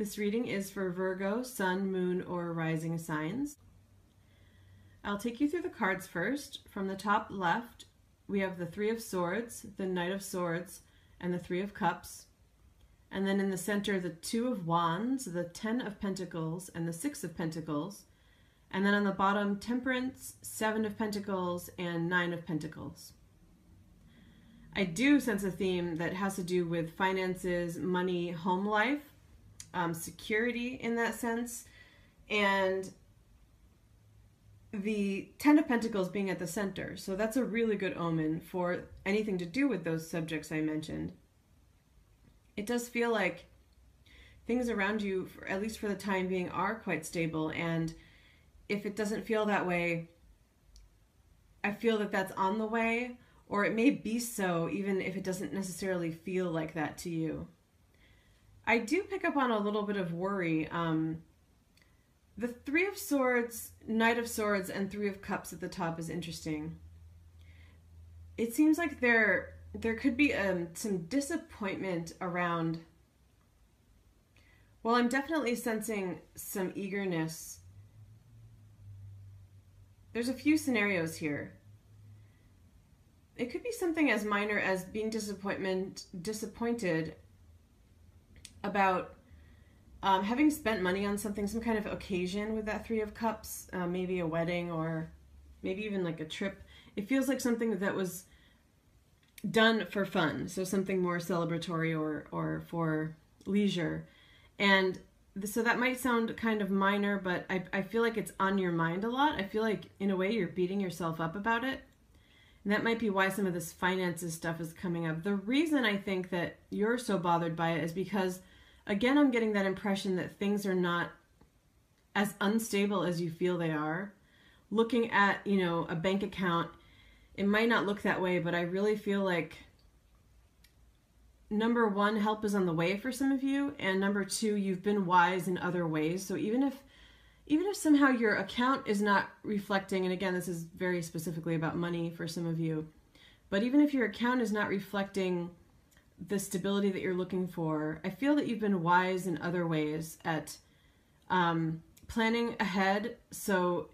This reading is for Virgo, Sun, Moon, or Rising signs. I'll take you through the cards first. From the top left, we have the Three of Swords, the Knight of Swords, and the Three of Cups. And then in the center, the Two of Wands, the Ten of Pentacles, and the Six of Pentacles. And then on the bottom, Temperance, Seven of Pentacles, and Nine of Pentacles. I do sense a theme that has to do with finances, money, home life, security in that sense, and the Ten of Pentacles being at the center. So that's a really good omen for anything to do with those subjects I mentioned. It does feel like things around you, at least for the time being, are quite stable, and if it doesn't feel that way, I feel that that's on the way, or it may be so even if it doesn't necessarily feel like that to you. I do pick up on a little bit of worry. The Three of Swords, Knight of Swords, and Three of Cups at the top is interesting. It seems like there could be some disappointment around, well, I'm definitely sensing some eagerness. There's a few scenarios here. It could be something as minor as being disappointed about having spent money on something, some kind of occasion with that Three of Cups, maybe a wedding or maybe even like a trip. It feels like something that was done for fun, so something more celebratory or for leisure. And so that might sound kind of minor, but I feel like it's on your mind a lot. I feel like in a way you're beating yourself up about it. And that might be why some of this finances stuff is coming up. The reason I think that you're so bothered by it is because, again, I'm getting that impression that things are not as unstable as you feel they are. Looking at, a bank account, it might not look that way, but I really feel like, number one, help is on the way for some of you, and number two, you've been wise in other ways. So even if somehow your account is not reflecting, and again, this is very specifically about money for some of you, but even if your account is not reflecting the stability that you're looking for, I feel that you've been wise in other ways at planning ahead, so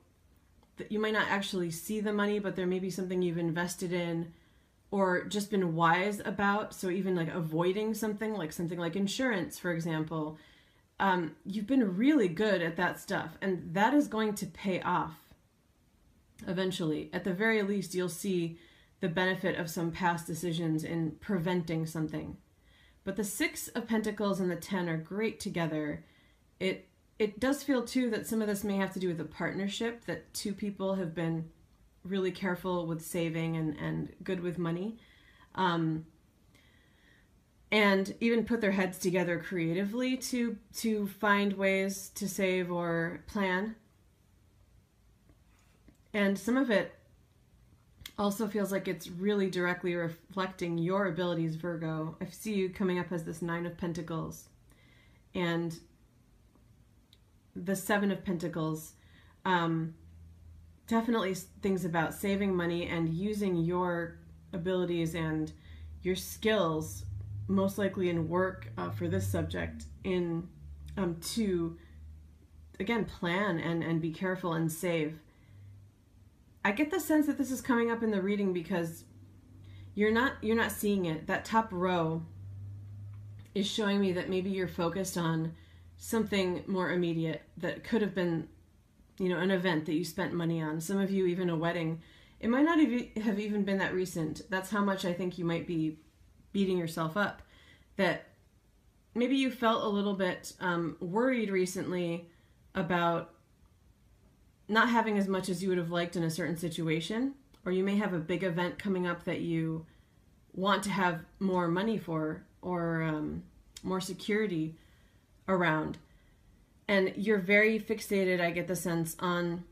that you might not actually see the money, but there may be something you've invested in or just been wise about. So even like avoiding something like insurance, for example, you've been really good at that stuff, and that is going to pay off eventually. At the very least, you'll see the benefit of some past decisions in preventing something. But the Six of Pentacles and the Ten are great together. It does feel too that some of this may have to do with a partnership, that two people have been really careful with saving and good with money. And even put their heads together creatively to find ways to save or plan. And some of it also feels like it's really directly reflecting your abilities, Virgo. I see you coming up as this Nine of Pentacles and the Seven of Pentacles. Definitely things about saving money and using your abilities and your skills, most likely in work for this subject, to, again, plan and be careful and save. I get the sense that this is coming up in the reading because you're not seeing it. That top row is showing me that maybe you're focused on something more immediate that could have been, an event that you spent money on. Some of you, even a wedding. It might not have even been that recent. That's how much I think you might be beating yourself up. That maybe you felt a little bit worried recently about not having as much as you would have liked in a certain situation, or you may have a big event coming up that you want to have more money for, or more security around. And you're very fixated, I get the sense, on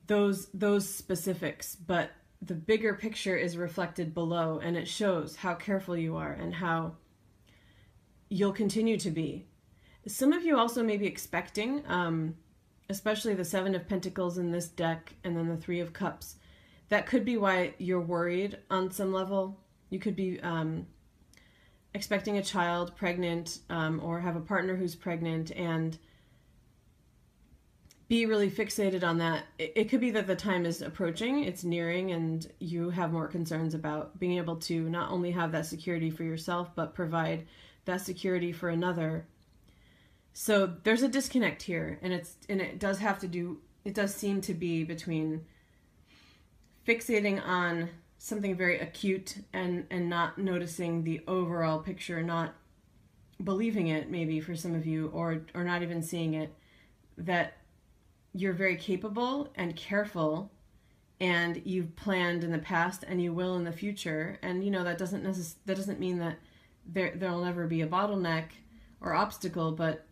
those specifics, but the bigger picture is reflected below, and it shows how careful you are and how you'll continue to be. Some of you also may be expecting, especially the Seven of Pentacles in this deck and then the Three of Cups. That could be why you're worried on some level. You could be expecting a child, pregnant, or have a partner who's pregnant, and be really fixated on that. It could be that the time is approaching, it's nearing, and you have more concerns about being able to not only have that security for yourself, but provide that security for another. So there's a disconnect here, and it does seem to be between fixating on something very acute and not noticing the overall picture, not believing it maybe for some of you, or not even seeing it, that you're very capable and careful, and you've planned in the past and you will in the future. And that doesn't mean that there'll never be a bottleneck or obstacle, but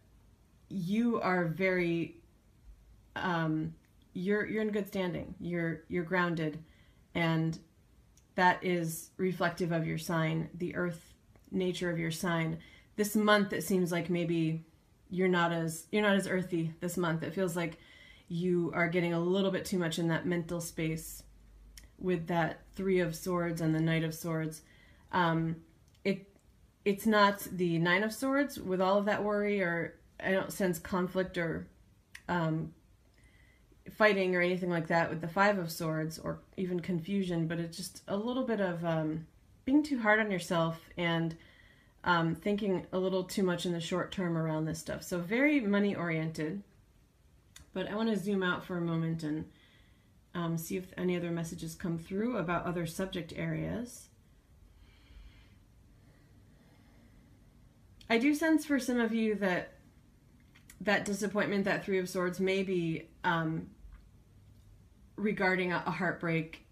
you are very you're in good standing. You're grounded, and that is reflective of your sign, the earth nature of your sign. This month it seems like maybe you're not as earthy this month. It feels like you are getting a little bit too much in that mental space with that Three of Swords and the Knight of Swords. It's not the Nine of Swords with all of that worry, or I don't sense conflict or fighting or anything like that with the Five of Swords, or even confusion, but it's just a little bit of being too hard on yourself and thinking a little too much in the short term around this stuff. So very money oriented. But I want to zoom out for a moment and see if any other messages come through about other subject areas. I do sense for some of you that disappointment, that Three of Swords, may be regarding a heartbreak.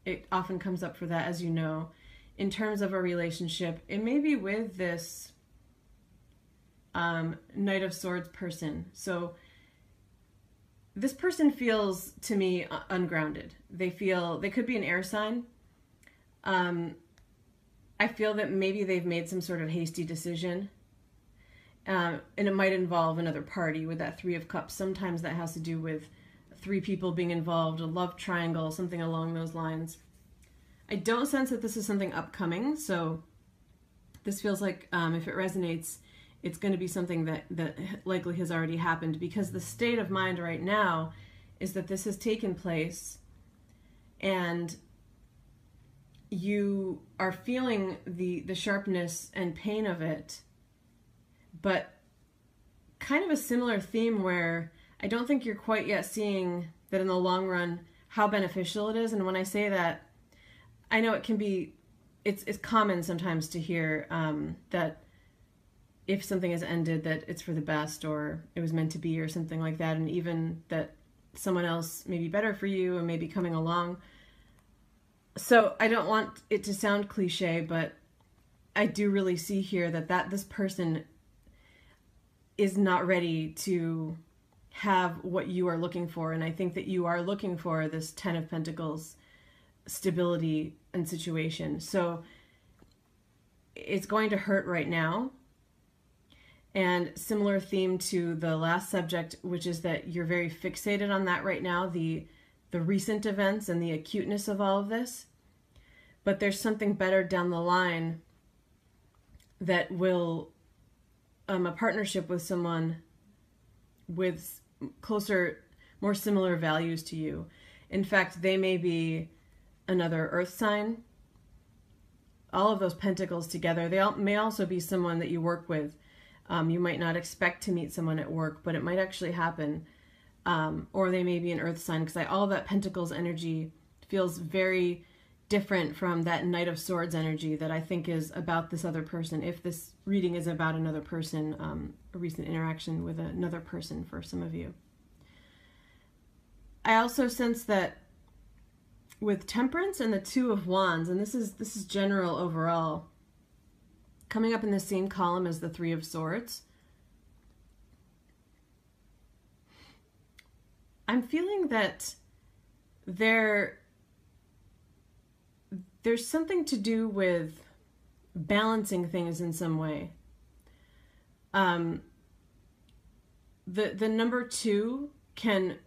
It often comes up for that, as you know. In terms of a relationship, it may be with this Knight of Swords person. So this person feels, to me, ungrounded. They could be an air sign. I feel that maybe they've made some sort of hasty decision. And it might involve another party with that Three of Cups. Sometimes that has to do with three people being involved, a love triangle, something along those lines. I don't sense that this is something upcoming, so this feels like if it resonates, it's going to be something that likely has already happened, because the state of mind right now is that this has taken place and you are feeling the sharpness and pain of it, but kind of a similar theme where I don't think you're quite yet seeing that in the long run how beneficial it is. And when I say that, I know it can be, it's common sometimes to hear that if something has ended, that it's for the best, or it was meant to be, or something like that, and even that someone else may be better for you and may be coming along. So I don't want it to sound cliche, but I do really see here that this person is not ready to have what you are looking for. And I think that you are looking for this Ten of Pentacles stability and situation. So it's going to hurt right now. And similar theme to the last subject, which is that you're very fixated on that right now, the recent events and the acuteness of all of this. But there's something better down the line that will, a partnership with someone with closer, more similar values to you. In fact, they may be another earth sign. All of those pentacles together. They may also be someone that you work with. You might not expect to meet someone at work, but it might actually happen. Or they may be an earth sign, because all that Pentacles energy feels very different from that Knight of Swords energy that I think is about this other person. If this reading is about another person, a recent interaction with another person for some of you. I also sense that with Temperance and the Two of Wands, and this is general overall, coming up in the same column as the Three of Swords, I'm feeling that there's something to do with balancing things in some way. The number 2 can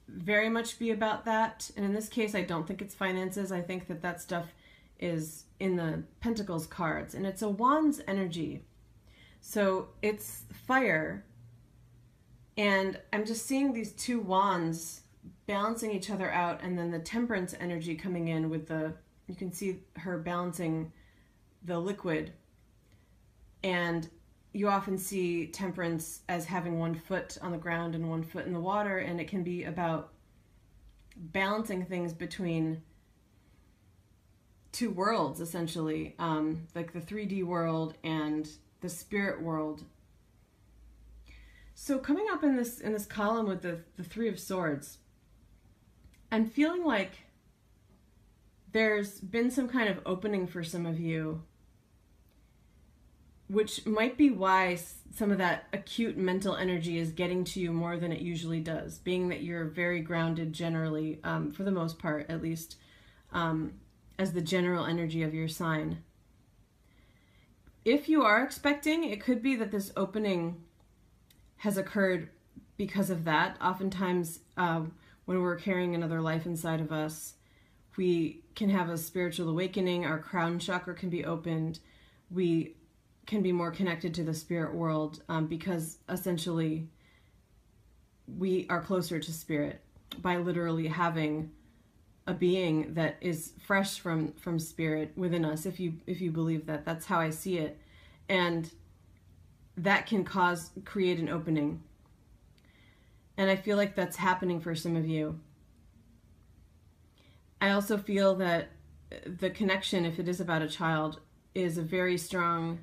very much be about that. And in this case, I don't think it's finances. I think that stuff is in the Pentacles cards, and it's a Wands energy. So it's fire, and I'm just seeing these two wands balancing each other out, and then the Temperance energy coming in with you can see her balancing the liquid. And you often see Temperance as having one foot on the ground and one foot in the water, and it can be about balancing things between two worlds, essentially, like the 3D world and the spirit world. So coming up in this column with the Three of Swords, I'm feeling like there's been some kind of opening for some of you, which might be why some of that acute mental energy is getting to you more than it usually does, being that you're very grounded generally, for the most part, at least, as the general energy of your sign. If you are expecting, it could be that this opening has occurred because of that. Oftentimes, when we're carrying another life inside of us, we can have a spiritual awakening, our crown chakra can be opened, we can be more connected to the spirit world, because essentially we are closer to spirit by literally having a being that is fresh from spirit within us, if you believe that. That's how I see it. And that can create an opening. And I feel like that's happening for some of you. I also feel that the connection, if it is about a child, is a very strong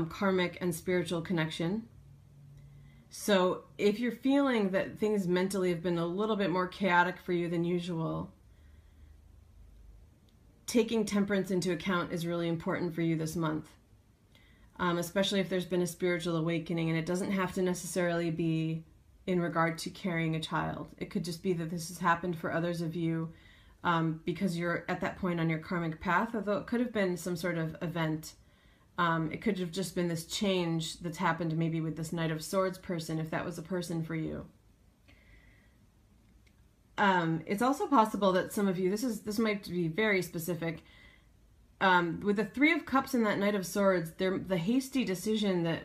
karmic and spiritual connection. So if you're feeling that things mentally have been a little bit more chaotic for you than usual, taking Temperance into account is really important for you this month. Especially if there's been a spiritual awakening, and it doesn't have to necessarily be in regard to carrying a child. It could just be that this has happened for others of you because you're at that point on your karmic path, although it could have been some sort of event. It could have just been this change that's happened maybe with this Knight of Swords person, if that was a person for you. It's also possible that some of you, this might be very specific, with the Three of Cups and that Knight of Swords, the hasty decision that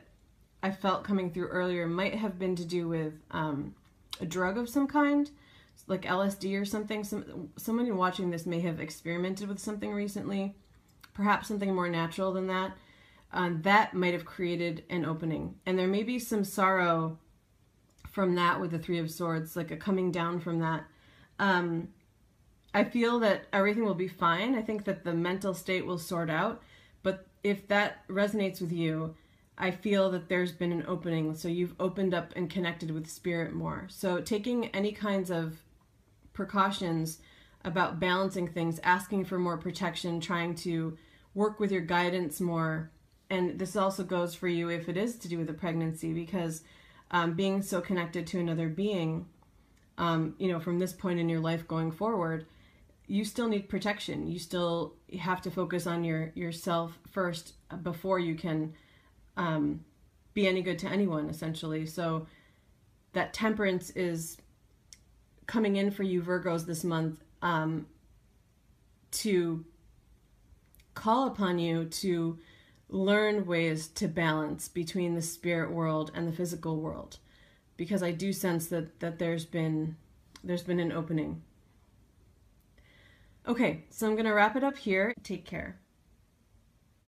I felt coming through earlier might have been to do with a drug of some kind, like LSD or something. Someone watching this may have experimented with something recently, perhaps something more natural than that. That might have created an opening. And there may be some sorrow from that with the Three of Swords, like a coming down from that. I feel that everything will be fine. I think that the mental state will sort out. But if that resonates with you, I feel that there's been an opening. So you've opened up and connected with spirit more. So taking any kinds of precautions about balancing things, asking for more protection, trying to work with your guidance more. And this also goes for you if it is to do with a pregnancy, because being so connected to another being, from this point in your life going forward, you still need protection. You still have to focus on yourself first before you can be any good to anyone, essentially. So that Temperance is coming in for you Virgos this month, to call upon you to learn ways to balance between the spirit world and the physical world, because I do sense that there's been an opening. Okay, so I'm going to wrap it up here. Take care.